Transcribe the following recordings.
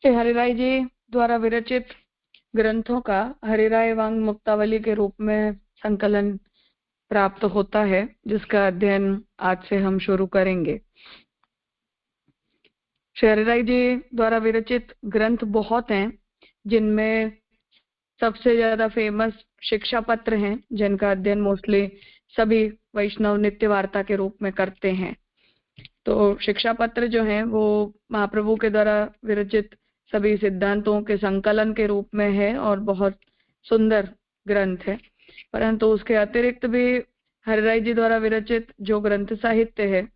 श्री हरिराय जी द्वारा विरचित ग्रंथों का हरिराय वांग मुक्तावली के रूप में संकलन प्राप्त होता है, जिसका अध्ययन आज से हम शुरू करेंगे। श्री हरिराय जी द्वारा विरचित ग्रंथ बहुत हैं, जिनमें सबसे ज्यादा फेमस शिक्षा पत्र हैं, जिनका अध्ययन मोस्टली सभी वैष्णव नित्य वार्ता के रूप में करते हैं। तो शिक्षा पत्र जो हैं वो महाप्रभु के द्वारा विरचित सभी सिद्धांतों के संकलन के रूप में है और बहुत सुंदर ग्रंथ है। परंतु उसके अतिरिक्त भी हरिराय जी द्वारा विरचित जो ग्रंथ साहित्य है,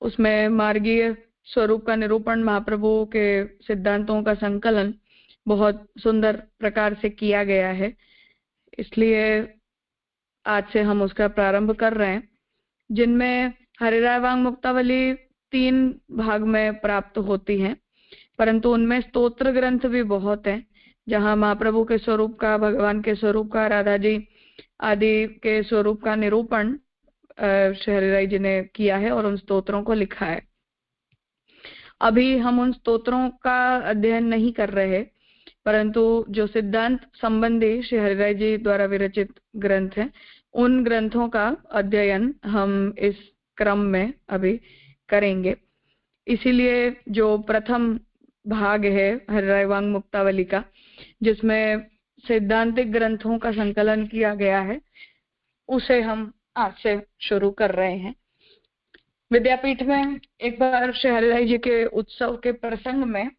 उसमें मार्गीय स्वरूप का निरूपण, महाप्रभु के सिद्धांतों का संकलन बहुत सुंदर प्रकार से किया गया है। इसलिए आज से हम उसका प्रारंभ कर रहे हैं, जिनमें हरिराय वांग मुक्तावली 3 भाग में प्राप्त होती है, परंतु उनमें स्तोत्र ग्रंथ भी बहुत हैं, जहां महाप्रभु के स्वरूप का, भगवान के स्वरूप का, राधा जी आदि के स्वरूप का निरूपण श्री हरिराय जी ने किया है और उन स्तोत्रों को लिखा है। अभी हम उन स्तोत्रों का अध्ययन नहीं कर रहे, परंतु जो सिद्धांत संबंधी श्री हरिराय जी द्वारा विरचित ग्रंथ हैं, उन ग्रंथों का अध्ययन हम इस क्रम में अभी करेंगे। इसीलिए जो प्रथम भाग है हरिराय वांग मुक्तावली का, जिसमें सैद्धांतिक ग्रंथों का संकलन किया गया है, उसे हम आज से शुरू कर रहे हैं। विद्यापीठ में एक बार श्री हरिराय जी के उत्सव के प्रसंग में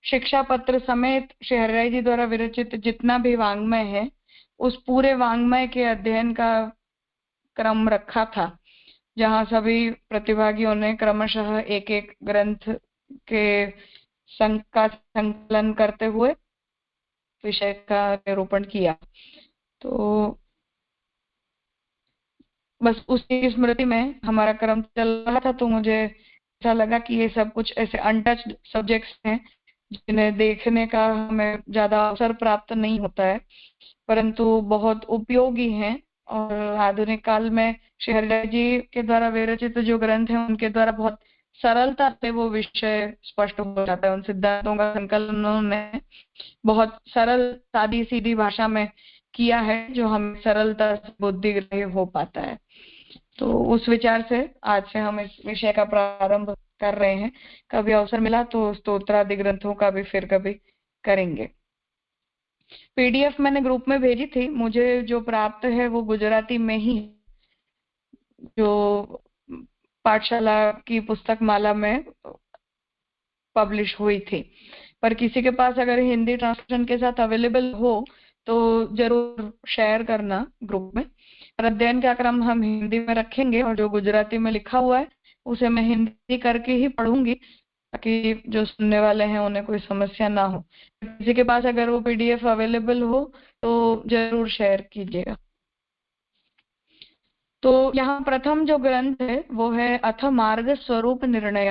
शिक्षा पत्र समेत श्री हरिराय जी द्वारा विरचित जितना भी वांग्मय है, उस पूरे वांग्मय के अध्ययन का क्रम रखा था, जहां सभी प्रतिभागियों ने क्रमशः एक एक ग्रंथ के का संकलन करते हुए विषय का निरूपण किया। तो बस उसी स्मृति में हमारा क्रम चल रहा था, तो मुझे ऐसा लगा कि ये सब कुछ ऐसे अनटच्ड सब्जेक्ट्स हैं जिन्हें देखने का हमें ज्यादा अवसर प्राप्त नहीं होता है, परंतु बहुत उपयोगी हैं। और आधुनिक काल में श्री हरिराय जी के द्वारा विरचित जो ग्रंथ हैं, उनके द्वारा बहुत सरलता से वो विषय स्पष्ट हो जाता है। उन सिद्धांतों का संकलन उन्होंने बहुत सरल, सादी सीधी भाषा में किया है, जो हमें सरलता से बुद्धिग्राह्य हो पाता है। तो उस विचार से आज से हम इस विषय का प्रारंभ कर रहे हैं। कभी अवसर मिला तो स्तोत्रादि ग्रंथों का भी फिर कभी करेंगे। पीडीएफ मैंने ग्रुप में भेजी थी, मुझे जो प्राप्त है वो गुजराती में ही, जो पाठशाला की पुस्तक माला में पब्लिश हुई थी। पर किसी के पास अगर हिंदी ट्रांसलेशन के साथ अवेलेबल हो तो जरूर शेयर करना ग्रुप में। और अध्ययन का क्रम हम हिंदी में रखेंगे, और जो गुजराती में लिखा हुआ है उसे मैं हिंदी करके ही पढ़ूंगी, ताकि जो सुनने वाले हैं उन्हें कोई समस्या ना हो। किसी के पास अगर वो पीडीएफ अवेलेबल हो तो जरूर शेयर कीजिएगा। तो यहाँ प्रथम जो ग्रंथ है वो है अथ मार्ग स्वरूप निर्णय।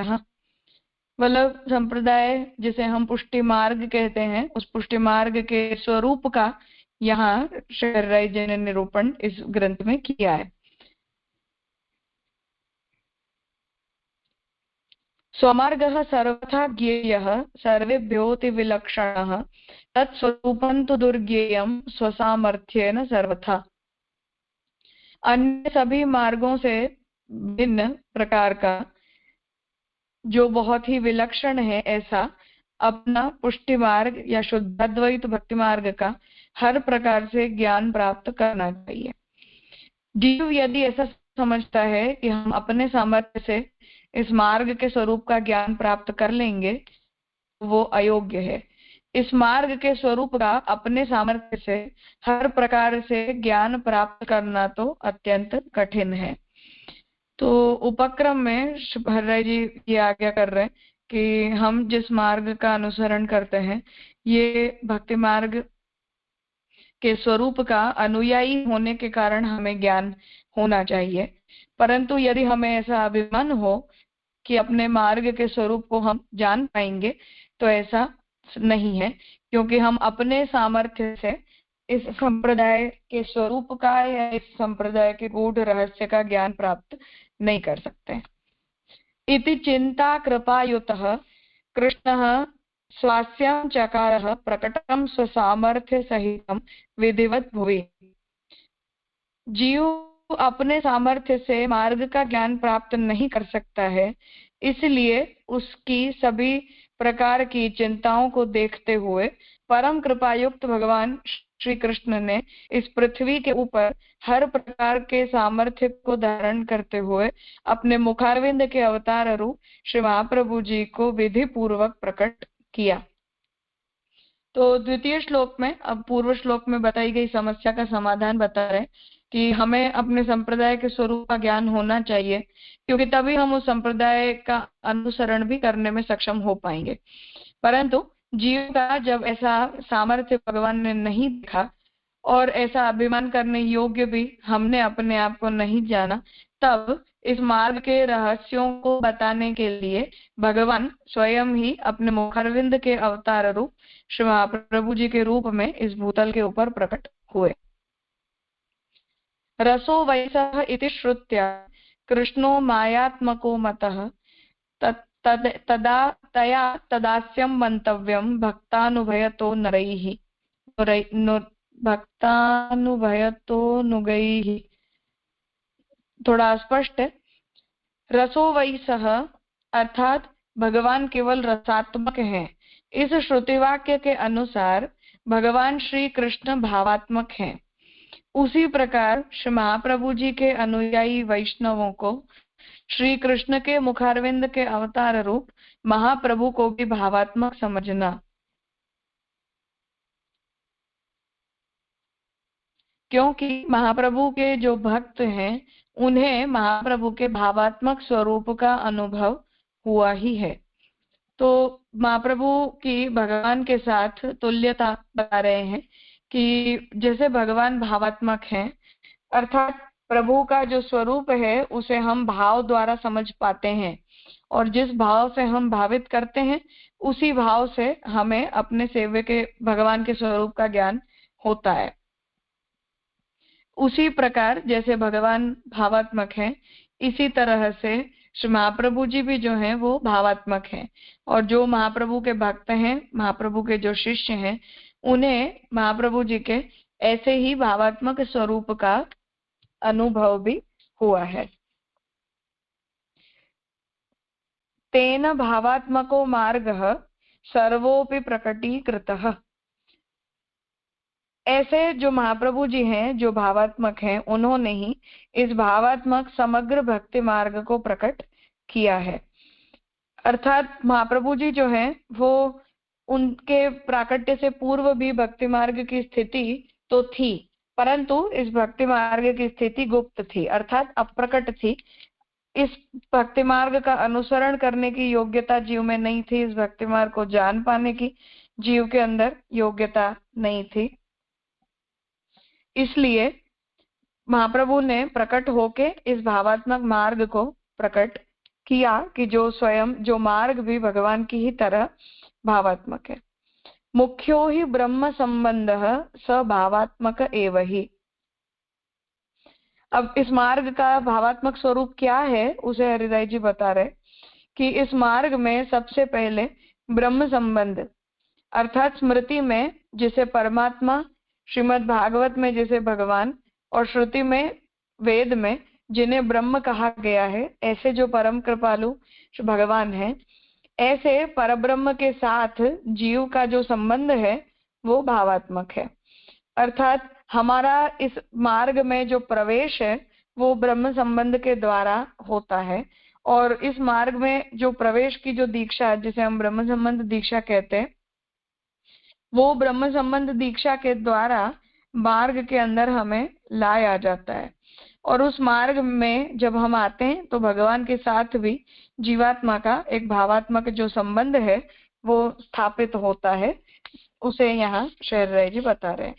वल्लभ संप्रदाय जिसे हम पुष्टि मार्ग कहते हैं, उस पुष्टि मार्ग के स्वरूप का यहाँ श्री हरिराय जी ने निरूपण इस ग्रंथ में किया है। स्वमार्गः सर्वथा ज्ञेयः सर्वेभ्योऽति विलक्षणः तत्स्वरूपं तु दुर्ज्ञेयं स्वसामर्थ्येन सर्वथा। अन्य सभी मार्गों से भिन्न प्रकार का, जो बहुत ही विलक्षण है, ऐसा अपना पुष्टि मार्ग या शुद्धाद्वैत भक्ति मार्ग का हर प्रकार से ज्ञान प्राप्त करना चाहिए। जीव यदि ऐसा समझता है कि हम अपने सामर्थ्य से इस मार्ग के स्वरूप का ज्ञान प्राप्त कर लेंगे, तो वो अयोग्य है। इस मार्ग के स्वरूप का अपने सामर्थ्य से हर प्रकार से ज्ञान प्राप्त करना तो अत्यंत कठिन है। तो उपक्रम में हरिराय जी ये आज्ञा कर रहे हैं कि हम जिस मार्ग का अनुसरण करते हैं, ये भक्ति मार्ग के स्वरूप का अनुयायी होने के कारण हमें ज्ञान होना चाहिए। परंतु यदि हमें ऐसा अभिमान हो कि अपने मार्ग के स्वरूप को हम जान पाएंगे, तो ऐसा नहीं है, क्योंकि हम अपने सामर्थ्य से इस संप्रदाय के स्वरूप का या इस संप्रदाय के गूढ़ रहस्य का ज्ञान प्राप्त नहीं कर सकते। इति चिंता कृपायुतः कृष्णः स्वास्यां चकारः प्रकटं स्वसामर्थ्य सहितं विधिवत भुवि। जीव अपने सामर्थ्य से मार्ग का ज्ञान प्राप्त नहीं कर सकता है, इसलिए उसकी सभी प्रकार की चिंताओं को देखते हुए परम कृपायुक्त भगवान श्री कृष्ण ने इस पृथ्वी के ऊपर हर प्रकार के सामर्थ्य को धारण करते हुए अपने मुखारविंद के अवतार रूप श्री महाप्रभु जी को विधि पूर्वक प्रकट किया। तो द्वितीय श्लोक में, अब पूर्व श्लोक में बताई गई समस्या का समाधान बता रहे कि हमें अपने संप्रदाय के स्वरूप का ज्ञान होना चाहिए, क्योंकि तभी हम उस संप्रदाय का अनुसरण भी करने में सक्षम हो पाएंगे। परंतु जीव का जब ऐसा सामर्थ्य भगवान ने नहीं देखा और ऐसा अभिमान करने योग्य भी हमने अपने आप को नहीं जाना, तब इस मार्ग के रहस्यों को बताने के लिए भगवान स्वयं ही अपने मुखारविंद के अवतार रूप श्री महाप्रभु जी के रूप में इस भूतल के ऊपर प्रकट हुए। रसो वैसः इति श्रुत्या कृष्णो मायात्मको मतः तदा तया तदास्यं मंतव्यं भक्तानुभयतो नरैः भक्तानुभयतो नुगैः। थोड़ा स्पष्ट है। रसो वैसः अर्थात भगवान केवल रसात्मक हैं। इस श्रुतिवाक्य के अनुसार भगवान श्री कृष्ण भावात्मक हैं। उसी प्रकार श्री महाप्रभु जी के अनुयायी वैष्णवों को श्री कृष्ण के मुखारविंद के अवतार रूप महाप्रभु को भी भावात्मक समझना, क्योंकि महाप्रभु के जो भक्त हैं उन्हें महाप्रभु के भावात्मक स्वरूप का अनुभव हुआ ही है। तो महाप्रभु की भगवान के साथ तुल्यता बता रहे हैं कि जैसे भगवान भावात्मक हैं, अर्थात प्रभु का जो स्वरूप है उसे हम भाव द्वारा समझ पाते हैं, और जिस भाव से हम भावित करते हैं उसी भाव से हमें अपने सेव्य के भगवान के स्वरूप का ज्ञान होता है। उसी प्रकार जैसे भगवान भावात्मक हैं, इसी तरह से श्री महाप्रभु जी भी जो हैं वो भावात्मक हैं, और जो महाप्रभु के भक्त हैं, महाप्रभु के जो शिष्य हैं, उन्हें महाप्रभु जी के ऐसे ही भावात्मक स्वरूप का अनुभव भी हुआ है। तेन भावात्मको मार्गः सर्वोपि प्रकटीकृतः। ऐसे जो महाप्रभु जी हैं, जो भावात्मक हैं, उन्होंने ही इस भावात्मक समग्र भक्ति मार्ग को प्रकट किया है। अर्थात महाप्रभु जी जो हैं वो उनके प्राकट्य से पूर्व भी भक्ति मार्ग की स्थिति तो थी, परंतु इस भक्ति मार्ग की स्थिति गुप्त थी, अर्थात अप्रकट थी। इस भक्ति मार्ग का अनुसरण करने की योग्यता जीव में नहीं थी, इस भक्ति मार्ग को जान पाने की जीव के अंदर योग्यता नहीं थी। इसलिए महाप्रभु ने प्रकट होके इस भावात्मक मार्ग को प्रकट किया कि जो स्वयं जो मार्ग भी भगवान की ही तरह भावात्मक है। मुख्यो ही ब्रह्म संबंधः स भावात्मक एव ही। अब इस मार्ग का भावात्मक स्वरूप क्या है उसे हरिदास जी बता रहे कि इस मार्ग में सबसे पहले ब्रह्म संबंध, अर्थात स्मृति में जिसे परमात्मा, श्रीमद् भागवत में जिसे भगवान, और श्रुति में वेद में जिन्हें ब्रह्म कहा गया है, ऐसे जो परम कृपालु भगवान हैं, ऐसे परब्रह्म के साथ जीव का जो संबंध है वो भावात्मक है। अर्थात हमारा इस मार्ग में जो प्रवेश है वो ब्रह्म संबंध के द्वारा होता है, और इस मार्ग में जो प्रवेश की जो दीक्षा जिसे हम ब्रह्म संबंध दीक्षा कहते हैं, वो ब्रह्म संबंध दीक्षा के द्वारा मार्ग के अंदर हमें लाया जाता है। और उस मार्ग में जब हम आते हैं तो भगवान के साथ भी जीवात्मा का एक भावात्मक जो संबंध है वो स्थापित होता है, उसे यहाँ शहर जी बता रहे हैं।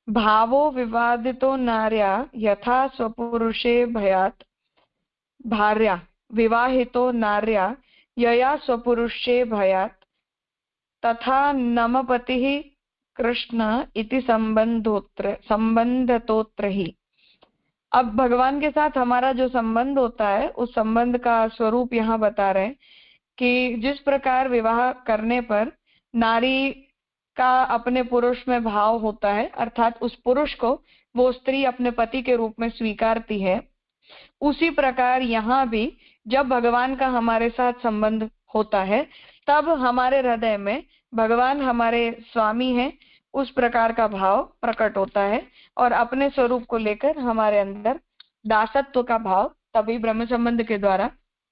भावो विवादितो नार्या यथा स्वपुरुषे भयात् भार्या विवाहितो नार्या यया स्वपुरुषे भयात् तथा नमपतिः कृष्ण इति संबंधतोत्र ही। अब भगवान के साथ हमारा जो संबंध होता है उस संबंध का स्वरूप यहाँ बता रहे हैं कि जिस प्रकार विवाह करने पर नारी का अपने पुरुष में भाव होता है, अर्थात उस पुरुष को वो स्त्री अपने पति के रूप में स्वीकारती है, उसी प्रकार यहाँ भी जब भगवान का हमारे साथ संबंध होता है तब हमारे हृदय में भगवान हमारे स्वामी हैं उस प्रकार का भाव प्रकट होता है और अपने स्वरूप को लेकर हमारे अंदर दासत्व का भाव तभी ब्रह्म संबंध के द्वारा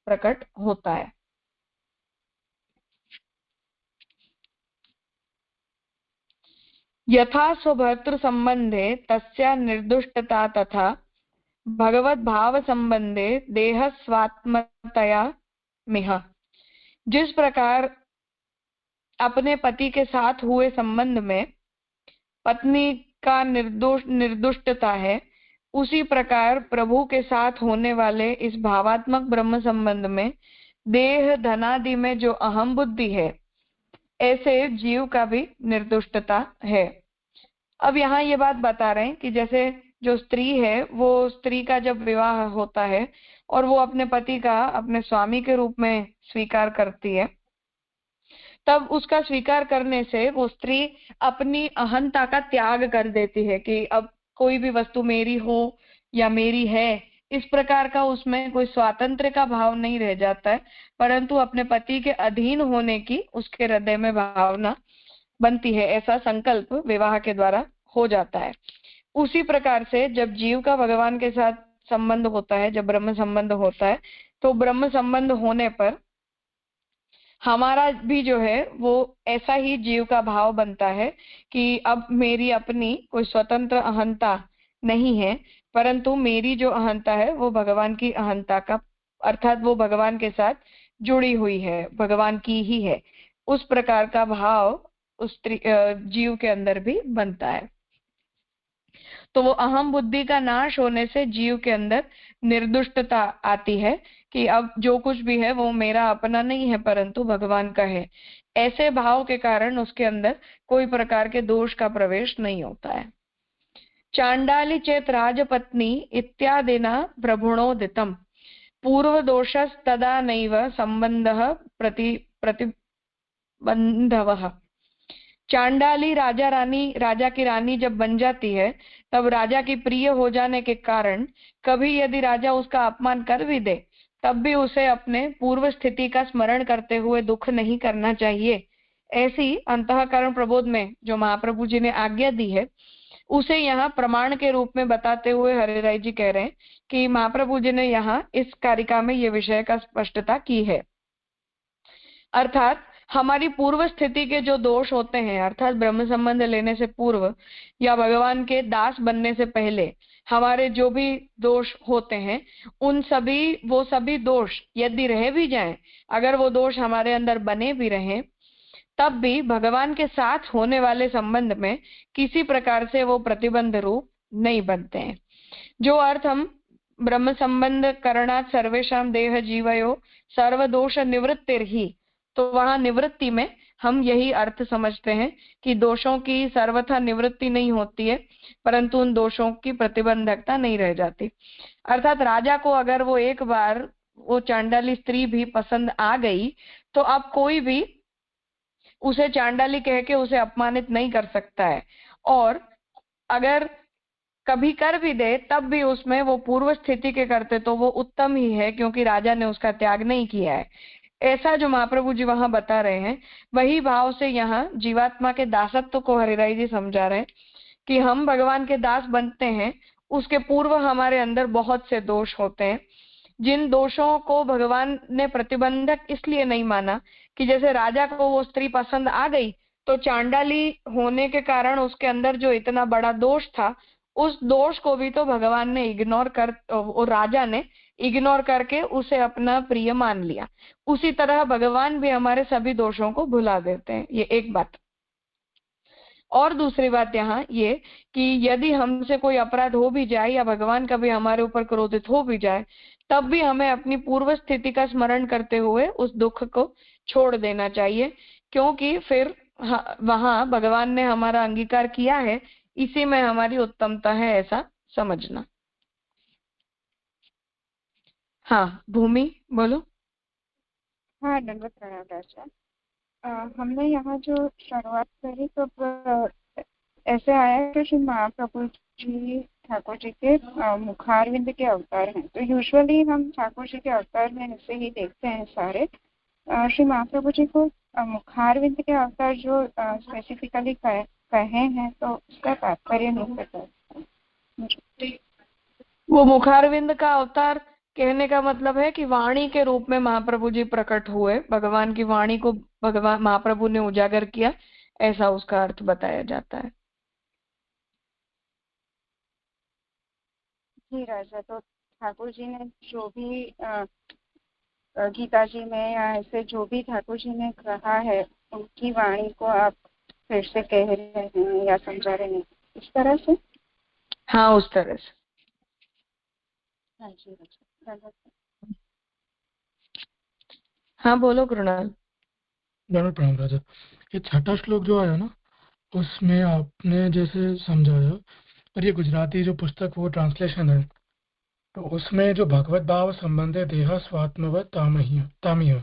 प्रकट होता है। यथा स्वभर्तृ संबंधे तस्या निर्दुष्टता तथा भगवत भाव संबंधे देह स्वात्मतया मिह। जिस प्रकार अपने पति के साथ हुए संबंध में पत्नी का निर्दुष्टता है, उसी प्रकार प्रभु के साथ होने वाले इस भावात्मक ब्रह्म संबंध में देह धनादि में जो अहम बुद्धि है, ऐसे जीव का भी निर्दुष्टता है। अब यहाँ ये बात बता रहे हैं कि जैसे जो स्त्री है वो स्त्री का जब विवाह होता है और वो अपने पति का अपने स्वामी के रूप में स्वीकार करती है, तब उसका स्वीकार करने से वो स्त्री अपनी अहंता का त्याग कर देती है कि अब कोई भी वस्तु मेरी हो या मेरी है, इस प्रकार का उसमें कोई स्वातंत्र का भाव नहीं रह जाता है, परंतु अपने पति के अधीन होने की उसके हृदय में भावना बनती है। ऐसा संकल्प विवाह के द्वारा हो जाता है। उसी प्रकार से जब जीव का भगवान के साथ संबंध होता है, जब ब्रह्म संबंध होता है, तो ब्रह्म संबंध होने पर हमारा भी जो है वो ऐसा ही जीव का भाव बनता है कि अब मेरी अपनी कोई स्वतंत्र अहंता नहीं है, परंतु मेरी जो अहंता है वो भगवान की अहंता का, अर्थात वो भगवान के साथ जुड़ी हुई है, भगवान की ही है। उस प्रकार का भाव उस जीव के अंदर भी बनता है। तो वो अहम बुद्धि का नाश होने से जीव के अंदर निर्दुष्टता आती है कि अब जो कुछ भी है वो मेरा अपना नहीं है परंतु भगवान का है। ऐसे भाव के कारण उसके अंदर कोई प्रकार के दोष का प्रवेश नहीं होता है। चांडाली चेत राजपत्नी इत्यादिना प्रभुणोदितम पूर्व दोषस्तदा नैव संबंधः प्रतिबंधवः। चांडाली राजा की रानी जब बन जाती है तब राजा की प्रिय हो जाने के कारण कभी यदि राजा उसका अपमान कर भी दे तब भी उसे अपने पूर्व स्थिति का स्मरण करते हुए दुख नहीं करना चाहिए। ऐसी अंतःकरण प्रबोध में जो महाप्रभु जी ने आज्ञा दी है उसे यहाँ प्रमाण के रूप में बताते हुए हरिराय जी कह रहे हैं कि महाप्रभु जी ने यहाँ इस कारिका में ये विषय का स्पष्टता की है। अर्थात हमारी पूर्व स्थिति के जो दोष होते हैं, अर्थात ब्रह्म संबंध लेने से पूर्व या भगवान के दास बनने से पहले हमारे जो भी दोष होते हैं, उन वो सभी दोष यदि रह भी जाएं, अगर वो दोष हमारे अंदर बने भी रहें, तब भी भगवान के साथ होने वाले संबंध में किसी प्रकार से वो प्रतिबंध रूप नहीं बनते हैं। जो अर्थ हम ब्रह्म संबंध करणात् सर्वेषां देह जीवयो सर्वदोष निवृत्तिर्हि, तो वहां निवृत्ति में हम यही अर्थ समझते हैं कि दोषों की सर्वथा निवृत्ति नहीं होती है परंतु उन दोषों की प्रतिबंधकता नहीं रह जाती। अर्थात राजा को अगर वो एक बार वो चांडाली स्त्री भी पसंद आ गई तो अब कोई भी उसे चांडाली कह के उसे अपमानित नहीं कर सकता है, और अगर कभी कर भी दे तब भी उसमें वो पूर्व स्थिति के करते तो वो उत्तम ही है क्योंकि राजा ने उसका त्याग नहीं किया है। ऐसा जो महाप्रभु जी वहां बता रहे हैं वही भाव से यहाँ जीवात्मा के दासत्व को हरिराय जी समझा रहे हैं कि हम भगवान के दास बनते हैं, उसके पूर्व हमारे अंदर बहुत से दोष होते हैं, जिन दोषों को भगवान ने प्रतिबंधक इसलिए नहीं माना कि जैसे राजा को वो स्त्री पसंद आ गई तो चांडाली होने के कारण उसके अंदर जो इतना बड़ा दोष था उस दोष को भी तो भगवान ने राजा ने इग्नोर करके उसे अपना प्रिय मान लिया। उसी तरह भगवान भी हमारे सभी दोषों को भुला देते हैं। ये एक बात। और दूसरी बात यहाँ ये कि यदि हमसे कोई अपराध हो भी जाए या भगवान कभी हमारे ऊपर क्रोधित हो भी जाए तब भी हमें अपनी पूर्व स्थिति का स्मरण करते हुए उस दुख को छोड़ देना चाहिए, क्योंकि फिर वहां भगवान ने हमारा अंगीकार किया है, इसी में हमारी उत्तमता है, ऐसा समझना। हाँ, भूमि बोलो। हाँ, दंडवत प्रणाम राजा। हमने यहाँ जो शुरुआत करी तो ऐसे आया है कि श्री महाप्रभु जी ठाकुर जी के मुखारविंद के अवतार हैं। तो यूजुअली हम ठाकुर जी के अवतार में ऐसे ही देखते हैं सारे। श्री महाप्रभु जी को मुखारविंद के अवतार जो स्पेसिफिकली कहे हैं तो उसका तात्पर्य नहीं पता मुझे। वो मुखारविंद का अवतार कहने का मतलब है कि वाणी के रूप में महाप्रभु जी प्रकट हुए, भगवान की वाणी को भगवान महाप्रभु ने उजागर किया, ऐसा उसका अर्थ बताया जाता है। जी राजा, तो ठाकुर जी ने जो भी गीता जी में या ऐसे जो भी ठाकुर जी ने कहा है उनकी वाणी को आप फिर से कह रहे हैं या समझा रहे हैं इस तरह से। हाँ, उस तरह से। हाँ जी राजा, धन्यवाद। हाँ, बोलो कृणाल। डॉक्टर प्रणाम राजा। ये छठा श्लोक जो आया ना, उसमें आपने जैसे समझाया, और ये गुजराती जो पुस्तक वो ट्रांसलेशन है, तो उसमें जो भगवत भाव संबंधे देह स्वात्मवत तामह्य तामिय,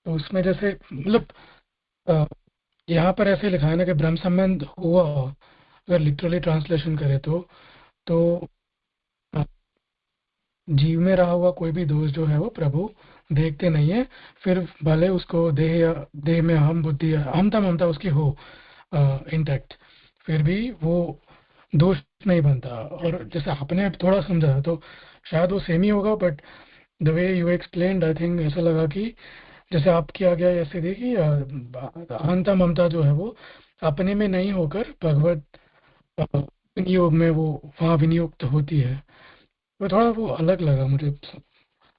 तो उसमें जैसे मतलब अ, यहाँ पर ऐसे लिखा है ना कि ब्रह्म संबंध हुआ, अगर लिटरली ट्रांसलेशन करें तो अ, जीव में रहा हुआ कोई भी दोष जो है वो प्रभु देखते नहीं है। फिर भले उसको देह या देह में हम बुद्धि अहमता ममता उसकी हो इंटैक्ट, फिर भी वो दोष नहीं बनता। और जैसे आपने अब थोड़ा समझा तो शायद वो सेम ही होगा, but the way you explained I think ऐसा लगा कि जैसे आपकी आ गया ऐसे थी कि अहंता ममता जो है वो अपने में नहीं होकर भगवत विनियोग में वो वहाँ विनियुक्त होती है। वो थोड़ा वो अलग लगा मुझे।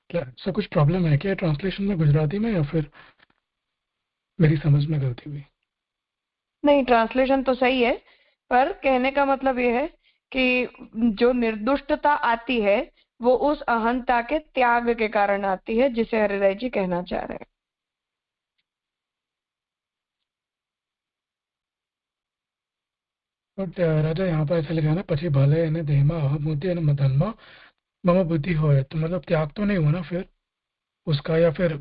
क्या ऐसा कुछ प्रॉब्लम है क्या ट्रांसलेशन में गुजराती में, या फिर मेरी समझ में गलती हुई? नहीं, ट्रांसलेशन तो सही है, पर कहने का मतलब ये है कि जो निर्दुष्टता आती है वो उस अहंता के त्याग के कारण आती है, जिसे हरिराय जी कहना चाह रहे हैं। बट राजा यहाँ पर ऐसा लिखा है ना, पची भले ने देहमा अहम बुद्धि है मधनमा मम बुद्धि हो है, तो मतलब त्याग तो नहीं हुआ ना फिर उसका, या फिर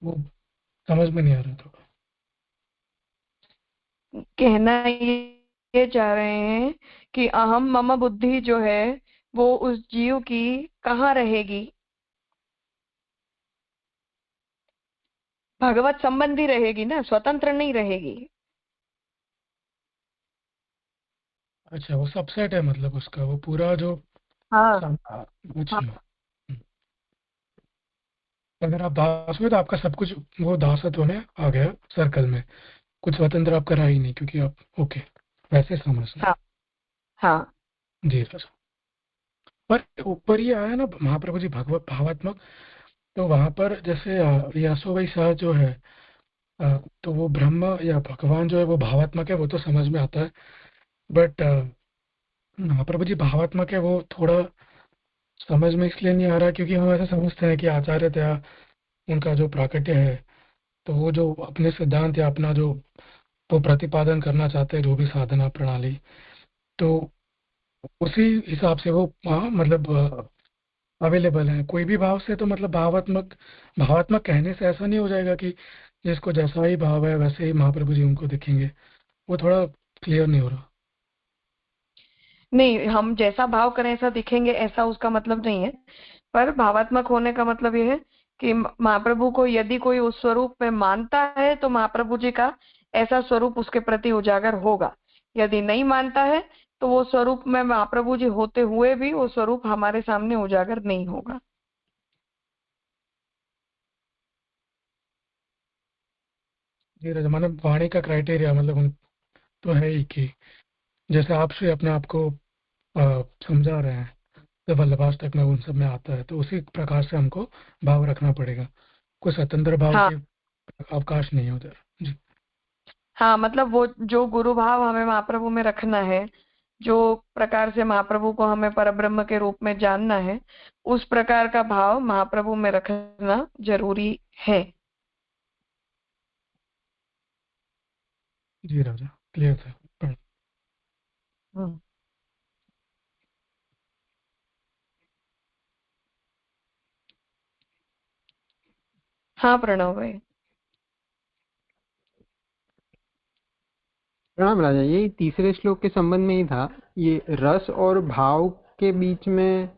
वो समझ में नहीं आ रहा था। कहना ये चाह रहे हैं कि अहम मम बुद्धि जो है वो उस जीव की कहाँ रहेगी, भगवत संबंधी रहेगी ना, स्वतंत्र नहीं रहेगी। अच्छा, वो सबसेट है मतलब उसका, वो पूरा जो हाँ। हाँ। अच्छा। अगर आप दास हुए तो आपका सब कुछ वो दासत्व में आ गया सर्कल में, कुछ स्वतंत्र आपका रहा ही नहीं, क्योंकि आप ओके वैसे समझना। हाँ। हाँ। जी राजा। पर ऊपर ही आया ना महाप्रभु जी भगवत भावात्मक, तो वहां पर जैसे यासो भाई शाह जो है, तो वो ब्रह्म या भगवान जो है वो भावात्मक है, वो तो समझ में आता है। बट महाप्रभु जी भावात्मक है वो थोड़ा समझ में इसलिए नहीं आ रहा क्योंकि हम ऐसा समझते हैं कि आचार्य त्या उनका जो प्राकट्य है, तो वो जो अपने सिद्धांत या अपना जो वो प्रतिपादन करना चाहते हैं, जो भी साधना प्रणाली, तो उसी हिसाब से वो मतलब अवेलेबल है कोई भी भाव से। तो मतलब भावात्मक भावात्मक कहने से ऐसा नहीं हो जाएगा कि जिसको जैसा ही भाव है वैसे ही महाप्रभु जी उनको दिखेंगे। वो थोड़ा क्लियर नहीं हो रहा। नहीं, हम जैसा भाव करें ऐसा दिखेंगे, ऐसा उसका मतलब नहीं है। पर भावात्मक होने का मतलब ये है कि महाप्रभु को यदि कोई उस स्वरूप में मानता है तो महाप्रभु जी का ऐसा स्वरूप उसके प्रति उजागर होगा। यदि नहीं मानता है तो वो स्वरूप में महाप्रभु जी होते हुए भी वो स्वरूप हमारे सामने उजागर नहीं होगा। जी राजा, मतलब वाणी का क्राइटेरिया मतलब उन तो है ही कि जैसे आप से अपने आप को समझा रहे हैं, तो वल्लभाष्टक में उन सब में आता है, तो उसी प्रकार से हमको भाव रखना पड़ेगा। कोई स्वतंत्र भाव हाँ। के अवकाश नहीं है उधर। जी। हाँ, मतलब वो जो गुरु भाव हमें महाप्रभु में रखना है, जो प्रकार से महाप्रभु को हमें परब्रह्म के रूप में जानना है, उस प्रकार का भाव महाप्रभु में रखना जरूरी है। जी राजा, क्लियर था। हम्म। हाँ प्रणव भाई। प्रणाम राजा, ये तीसरे श्लोक के संबंध में ही था। ये रस और भाव के बीच में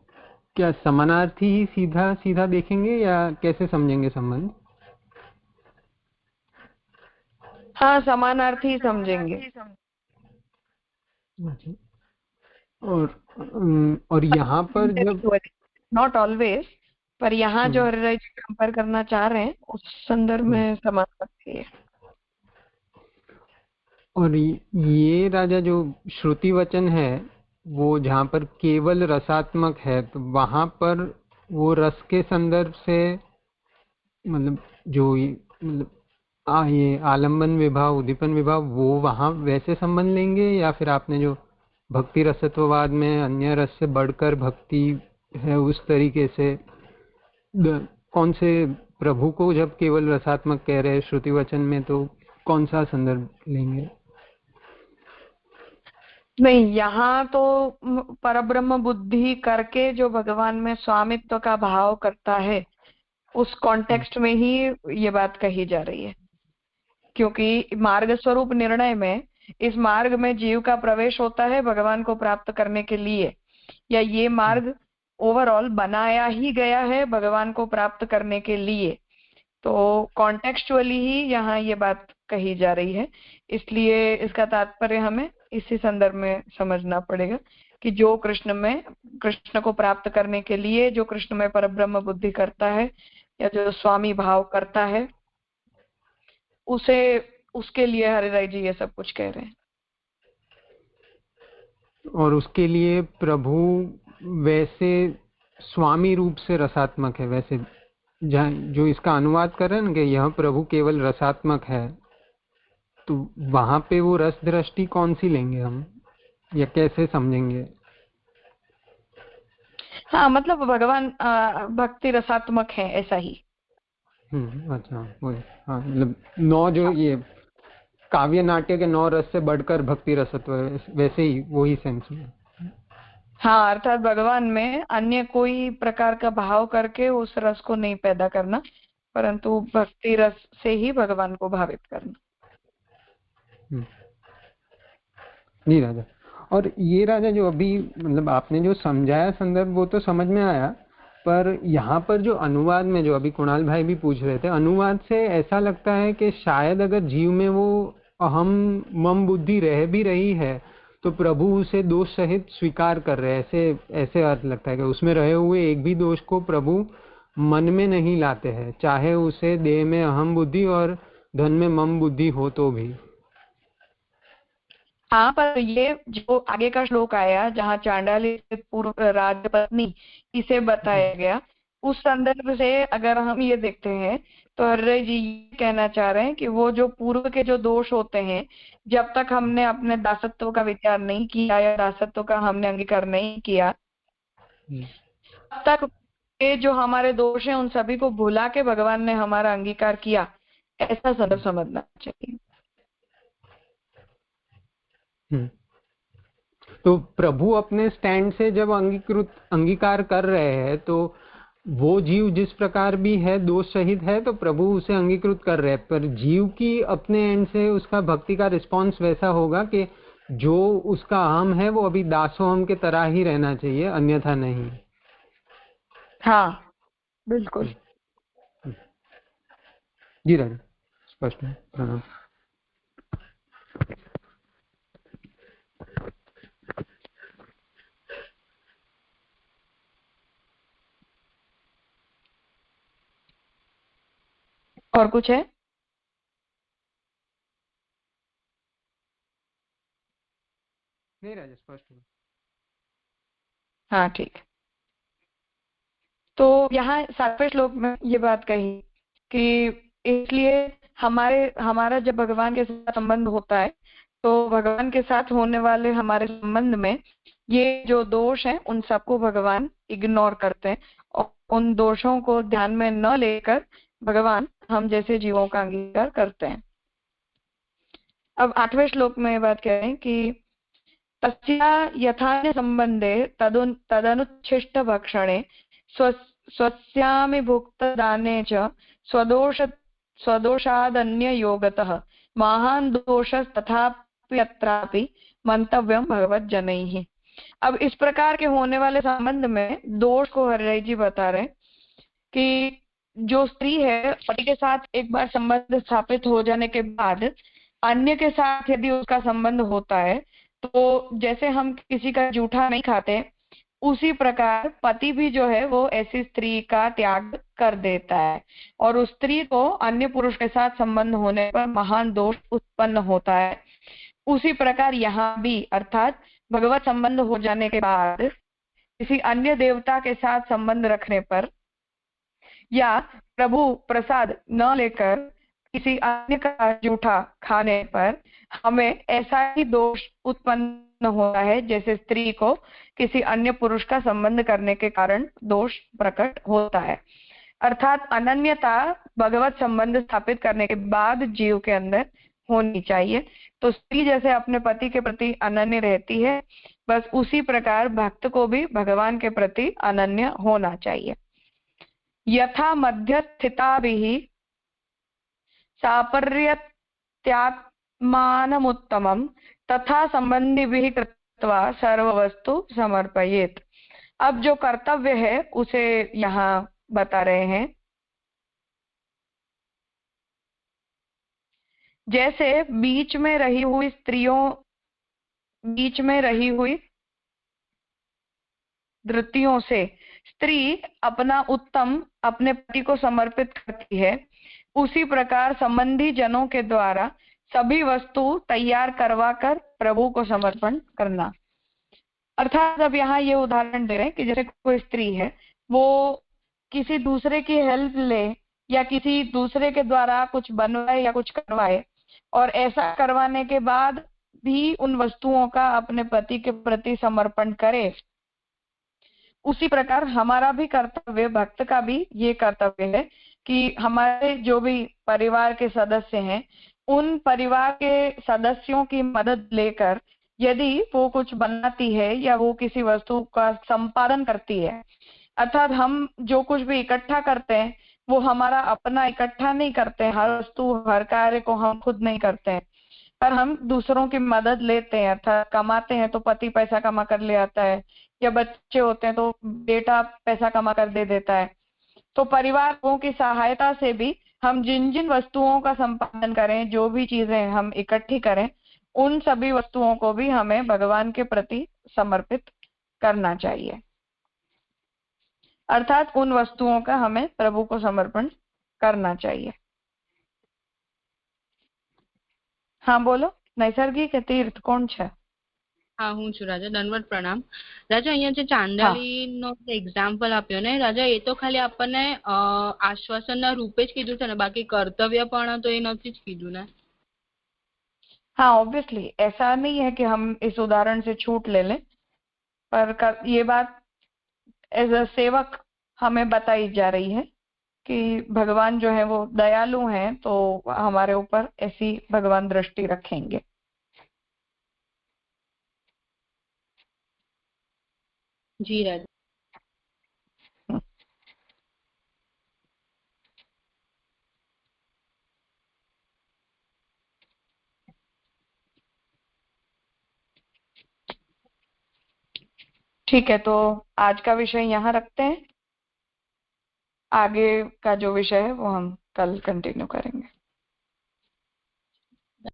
क्या समानार्थी ही सीधा सीधा देखेंगे या कैसे समझेंगे संबंध? हाँ समानार्थी समझेंगे। और यहाँ पर जब नॉट ऑलवेज, पर यहाँ जो हरिराय जी कंपेयर करना चाह रहे हैं उस संदर्भ में समानार्थी है। और ये राजा जो श्रुति वचन है वो जहाँ पर केवल रसात्मक है, तो वहां पर वो रस के संदर्भ से मतलब जो मतलब ये आलम्बन विभाव उद्दीपन विभाव वो वहां वैसे संबंध लेंगे, या फिर आपने जो भक्ति रसत्ववाद में अन्य रस से बढ़कर भक्ति है उस तरीके से कौन से प्रभु को जब केवल रसात्मक कह रहे हैं श्रुति वचन में, तो कौन सा संदर्भ लेंगे? नहीं, यहाँ तो परब्रह्म बुद्धि करके जो भगवान में स्वामित्व का भाव करता है उस कॉन्टेक्स्ट में ही ये बात कही जा रही है, क्योंकि मार्ग स्वरूप निर्णय में इस मार्ग में जीव का प्रवेश होता है भगवान को प्राप्त करने के लिए, या ये मार्ग ओवरऑल बनाया ही गया है भगवान को प्राप्त करने के लिए। तो कॉन्टेक्चुअली ही यहाँ ये बात कही जा रही है, इसलिए इसका तात्पर्य हमें इसी संदर्भ में समझना पड़ेगा कि जो कृष्ण को प्राप्त करने के लिए जो कृष्ण में परब्रह्म बुद्धि करता है या जो स्वामी भाव करता है उसके लिए हरिराय जी ये सब कुछ कह रहे हैं। और उसके लिए प्रभु वैसे स्वामी रूप से रसात्मक है, वैसे जो इसका अनुवाद कर रहे हैं ना कि यह प्रभु केवल रसात्मक है, तो वहां पे वो रस दृष्टि कौन सी लेंगे हम या कैसे समझेंगे? हाँ मतलब भगवान भक्ति रसात्मक है ऐसा ही। अच्छा वही। हाँ मतलब 9 जो ये काव्य नाट्य के 9 रस से बढ़कर भक्ति रसत्व है, वैसे ही वही सेंस में। हाँ अर्थात भगवान में अन्य कोई प्रकार का भाव करके उस रस को नहीं पैदा करना, परंतु भक्ति रस से ही भगवान को भावित करना। जी राजा। और ये राजा जो अभी मतलब आपने जो समझाया संदर्भ वो तो समझ में आया, पर यहाँ पर जो अनुवाद में जो अभी कुणाल भाई भी पूछ रहे थे, अनुवाद से ऐसा लगता है कि शायद अगर जीव में वो अहम मम बुद्धि रह भी रही है तो प्रभु उसे दोष सहित स्वीकार कर रहे हैं, ऐसे अर्थ लगता है कि उसमें रहे हुए एक भी दोष को प्रभु मन में नहीं लाते हैं, चाहे उसे देह में अहम बुद्धि और धन में मम बुद्धि हो तो भी। हाँ पर ये जो आगे का श्लोक आया जहाँ चांडाली पूर्व राजपत्नी इसे बताया गया, उस संदर्भ से अगर हम ये देखते हैं तो हरिराय जी ये कहना चाह रहे हैं कि वो जो पूर्व के जो दोष होते हैं, जब तक हमने अपने दासत्व का विचार नहीं किया या दासत्व का हमने अंगीकार नहीं किया, तब तक ये जो हमारे दोष हैं उन सभी को भुला के भगवान ने हमारा अंगीकार किया, ऐसा संदर्भ समझना चाहिए। तो प्रभु अपने स्टैंड से जब अंगीकार कर रहे हैं तो वो जीव जिस प्रकार भी है दोष सहित है तो प्रभु उसे अंगीकृत कर रहे हैं, पर जीव की अपने एंड से उसका भक्ति का रिस्पांस वैसा होगा कि जो उसका अहम है वो अभी दासोहम के तरह ही रहना चाहिए, अन्यथा नहीं। हाँ बिल्कुल। जी राजा, स्पष्ट है। प्रणाम। और कुछ है? नहीं राजा, स्पष्ट है। हाँ ठीक। तो यहाँ 7वें श्लोक में ये बात कही कि इसलिए हमारा जब भगवान के साथ संबंध होता है तो भगवान के साथ होने वाले हमारे संबंध में ये जो दोष हैं उन सबको भगवान इग्नोर करते हैं और उन दोषों को ध्यान में न लेकर भगवान हम जैसे जीवों का अंगीकार करते हैं। अब 8वें श्लोक में बात करें कि तस्या यथान्य संबंधे तदनुच्छिष्ट भक्षणे स्वस्यामि भुक्तदाने च स्वदोषादन्ययोगतः महान् दोषस्तथापि अत्रापि मंतव्यम भगवज्जनैः। अब इस प्रकार के होने वाले संबंध में दोष को हरिराय जी बता रहे कि जो स्त्री है पति के साथ एक बार संबंध स्थापित हो जाने के बाद अन्य के साथ यदि उसका संबंध होता है तो जैसे हम किसी का जूठा नहीं खाते, उसी प्रकार पति भी जो है वो ऐसी स्त्री का त्याग कर देता है और उस स्त्री को अन्य पुरुष के साथ संबंध होने पर महान दोष उत्पन्न होता है। उसी प्रकार यहाँ भी अर्थात भगवत संबंध हो जाने के बाद किसी अन्य देवता के साथ संबंध रखने पर या प्रभु प्रसाद न लेकर किसी अन्य का जूठा खाने पर हमें ऐसा ही दोष उत्पन्न होता है जैसे स्त्री को किसी अन्य पुरुष का संबंध करने के कारण दोष प्रकट होता है। अर्थात अनन्यता भगवत संबंध स्थापित करने के बाद जीव के अंदर होनी चाहिए। तो स्त्री जैसे अपने पति के प्रति अनन्य रहती है, बस उसी प्रकार भक्त को भी भगवान के प्रति अनन्य होना चाहिए। यथा मध्यस्थिताभिः सापर्यत्यात्मानमुत्तमं तथा संबंधिभिः कृत्वा सर्ववस्तु समर्पयेत्। अब जो कर्तव्य है उसे यहाँ बता रहे हैं। जैसे बीच में रही हुई धृतियों से स्त्री अपना उत्तम अपने पति को समर्पित करती है, उसी प्रकार संबंधी जनों के द्वारा सभी वस्तु तैयार करवाकर प्रभु को समर्पण करना। अर्थात अब यहाँ ये उदाहरण दे रहे हैं कि जैसे कोई स्त्री है वो किसी दूसरे की हेल्प ले या किसी दूसरे के द्वारा कुछ बनवाए या कुछ करवाए और ऐसा करवाने के बाद भी उन वस्तुओं का अपने पति के प्रति समर्पण करे, उसी प्रकार हमारा भी कर्तव्य, भक्त का भी ये कर्तव्य है कि हमारे जो भी परिवार के सदस्य हैं उन परिवार के सदस्यों की मदद लेकर यदि वो कुछ बनाती है या वो किसी वस्तु का संपादन करती है, अर्थात हम जो कुछ भी इकट्ठा करते हैं वो हमारा अपना इकट्ठा नहीं करते हैं, हर वस्तु हर कार्य को हम खुद नहीं करते हैं, पर हम दूसरों की मदद लेते हैं। अर्थात कमाते हैं तो पति पैसा कमा कर ले आता है या बच्चे होते हैं तो बेटा पैसा कमा कर दे देता है। तो परिवारों की सहायता से भी हम जिन जिन वस्तुओं का संपादन करें, जो भी चीजें हम इकट्ठी करें, उन सभी वस्तुओं को भी हमें भगवान के प्रति समर्पित करना चाहिए। अर्थात उन वस्तुओं का हमें प्रभु को समर्पण करना चाहिए। हाँ बोलो, नैसर्गिक तीर्थ कौन છે? હા હું છું રાજા, દંડવત પ્રણામ રાજા। અહીંયા જે ચાંડાલીનો એક્ઝામ્પલ આપ્યો ને રાજા, એ તો ખાલી આપણને આશ્વાસનના રૂપે જ કીધું છે ને, બાકી કર્તવ્ય પણ તો એ નથી જ કીધું ને। हाँ ऑब्वियसली ऐसा नहीं है कि हम इस उदाहरण से छूट ले लें, पर ये बात एज अ सेवक हमें बताई जा रही है कि भगवान जो है वो दयालु हैं, तो हमारे ऊपर ऐसी भगवान दृष्टि रखेंगे। जी राजा। ठीक है, तो आज का विषय यहाँ रखते हैं। आगे का जो विषय है वो हम कल कंटिन्यू करेंगे।